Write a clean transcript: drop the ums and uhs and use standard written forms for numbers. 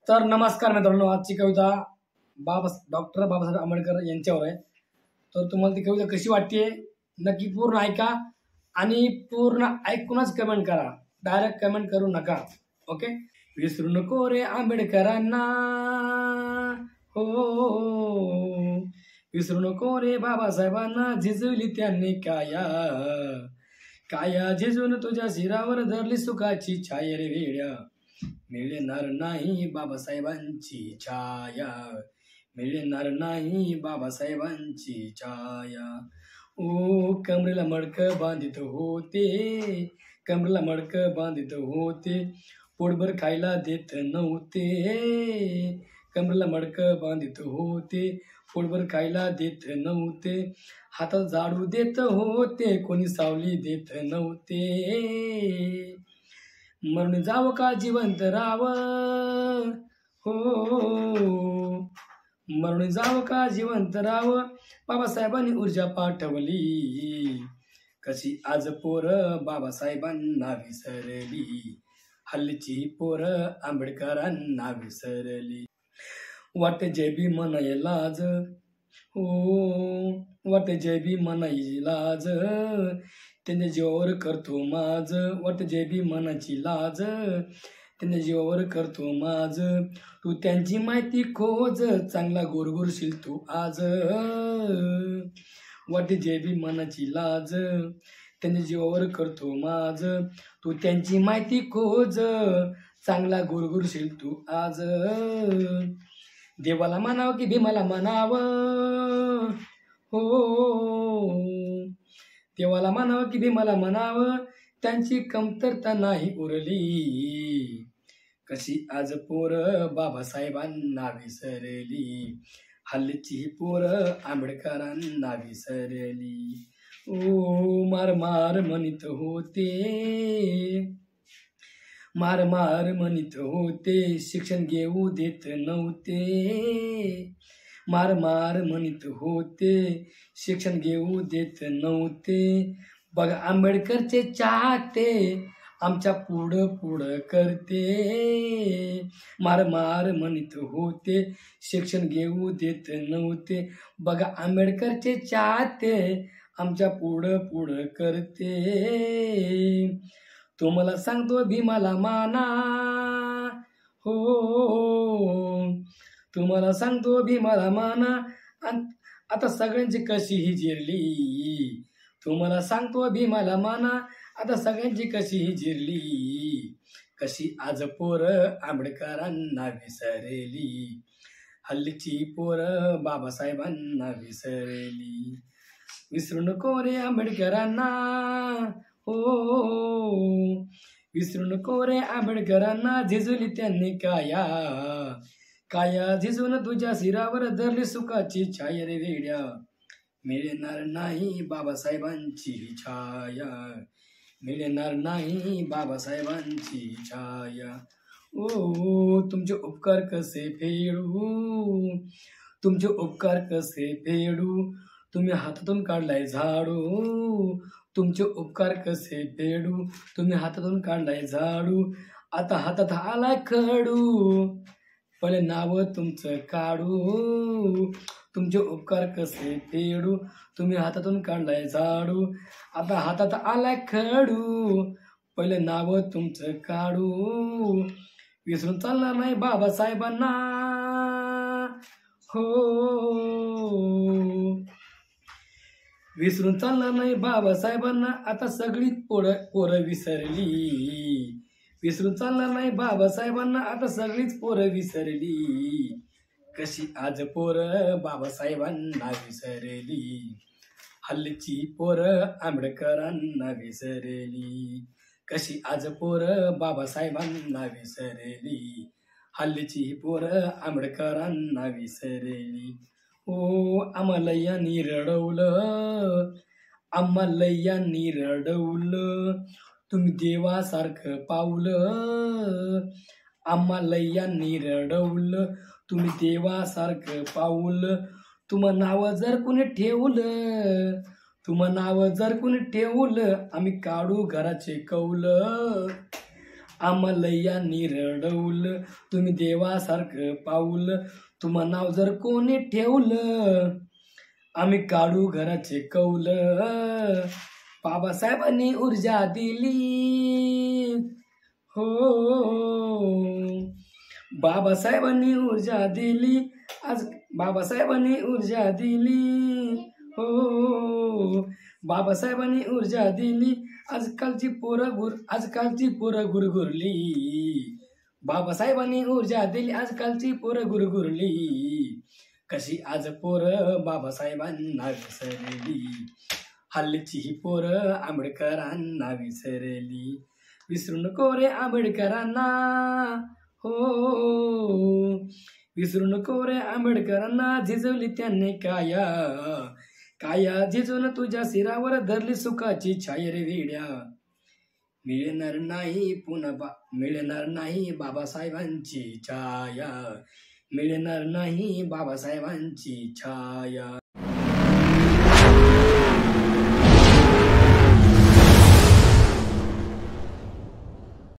तर नमस्कार मित्रांनो, आजची कविता डॉक्टर बाबासाहेब आंबेडकर यांच्यावर आहे। तर तुम्हाला ती कविता कशी वाटते नक्की पूर्ण ऐका आणि पूर्ण ऐकूनच कमेंट करा, डायरेक्ट कमेंट करू नका। ओके, विसरू नको रे आंबेडकरांना, हो विसरू नको रे बाबासाहेबांना, झिजवली त्यांनी काया काया झिजून तुझ्या शिरावर धरली सुखाची छाया रे वेड्या, मिळणार नाही बाबासाहेबांची छाया, मिळणार नाही बाबासाहेबांची छाया। ओ कमरेला मडकं बांधित होते, कमरेला मडकं बांधित होते, पोटभर खायला देत नव्हते, कमरेला मडकं बांधित होते, पोटभर खायला देत नव्हते, हातात झाडू देत होते, कोणी सावली देत नव्हते। मरून जावं का जिवंत राहावं, हो मरून जावं का जिवंत राहावं, बाबासाहेबांनी ऊर्जा पाठवली, कशी आज पोरं बाबासाहेबांना विसरली, हल्लीची पोरं आंबेडकरांना विसरली। वाट जय बी म्हणाय लाज, हो वाट जय बी म्हणाय लाज, त्यांच्या जीवावर करतो माझ, वाट जय बी मनाची लाज, त्यांच्या जीवावर करतो माझ, तू त्यांची माहिती खोज, चांगला गोरगोरशील तू आज, वाट जय बी मनाची लाज, त्यांच्या जीवावर करतो माझ, तू त्यांची माहिती खोज, चांगला गोरगोरशील तू आज। देवाला म्हणावं की भीमाला म्हणावं, हो देवाला म्हणावं की भीमाला म्हणावं, त्यांची कमतरता नाही उरली, कशी आज पोरं बाबासाहेबांना विसरली, हल्लीची पोरं आंबेडकरांना विसरली। ओ मार मार म्हणत होते, मार मार म्हणत होते, शिक्षण घेऊ देत नव्हते, मार मार म्हणत होते, शिक्षण घेऊ देत नव्हते, बघा आंबेडकरचे चाहते आमच्या पुढं पुढं करते, मार मार म्हणत होते, शिक्षण घेऊ देत नव्हते, बघा आंबेडकरचे चाहते आमच्या पुढं पुढं करते। तुम्हाला सांगतो भीमाला माना, हो तुम्हाला सांगतो भीमाला माना, आता सगळ्यांची कशी ही जिरली, तुम्हाला सांगतो भीमाला माना, आता सगळ्यांची कशी ही जिरली, कशी आज पोरं आंबेडकरांना विसरली, हल्लीची पोरं बाबासाहेबांना विसरली। विसरू नको रे आंबेडकरांना, हो विसरू नको रे आंबेडकरांना, झिजवली त्यांनी काया काया झिजून तुझ्या शिरावर धरली सुखाची छाया रे वेड्या, मिळणार नाही बाबासाहेबांची छाया, मिळणार नाही बाबासाहेबांची छाया। ओ तुमचे उपकार कसे फेडू, तुमचे उपकार कसे फेडू, तुम्ही हातातून काढलाय झाडू, तुमचे उपकार कसे फेडू, तुम्ही हातातून काढलाय झाडू, आता हातात आलाय खडू, पहिले नाव तुमचं काढू, तुमचे उपकार कसे फेडू, तुम्ही हातातून काढलाय झाडू, आता हातात आलाय खडू, पहिले नाव तुमचं काढू, विसरून चालणार नाही बाबासाहेबांना, हो विसरून चालणार नाही बाबासाहेबांना, आता सगळी पोरं विसरली, विसरून चालणार नाही बाबासाहेबांना, आता सगळीच पोरं विसरली, कशी आज पोरं बाबासाहेबांना विसरली, हल्लीची पोरं आंबेडकरांना विसरली, कशी आज पोरं बाबासाहेबांना विसरली, हल्लीची पोरं आंबेडकरांना विसरली। ओ आम्हाला यांनी रडवलं, आम्हाला यांनी रडवलं, तुम्ही देवासारखं पावलं, आम्हाला यांनी रडवलं, तुम्ही देवासारखं पावलं, तुम्हा नाव जर कोणी ठेवलं, तुम्हा नाव जर कोणी ठेवलं, आम्ही काढू घराचे कौलं, आम्हालयांनी रडवलं, तुम्ही देवासारखं पाऊल, तुम्हा नाव जर कोणी ठेवलं, आम्ही काढू घराचे कौल. बाबासाहेबांनी ऊर्जा दिली, हो बाबासाहेबांनी ऊर्जा दिली, आज बाबासाहेबांनी ऊर्जा दिली, हो बाबासाहेबांनी ऊर्जा दिली. आजकालची पोरं गुरगुरली, बाबासाहेबांनी ऊर्जा दिली, आजकालची पोरं गुरगुरली. कशी आज पोरं बाबासाहेबांना विसरली, हल्लीची ही पोरं आंबेडकरांना विसरली. विसरू नको रे आंबेडकरांना, हो विसरू नको रे आंबेडकरांना. झिजवली त्यांनी काया, काया झिजवून तुझ्या शिरावर धरली सुखाची छाया रे वेड्या. मिळणार नाही पुन्हा मिळणार नाही बाबासाहेबांची छाया, मिळणार नाही बाबासाहेबांची छाया.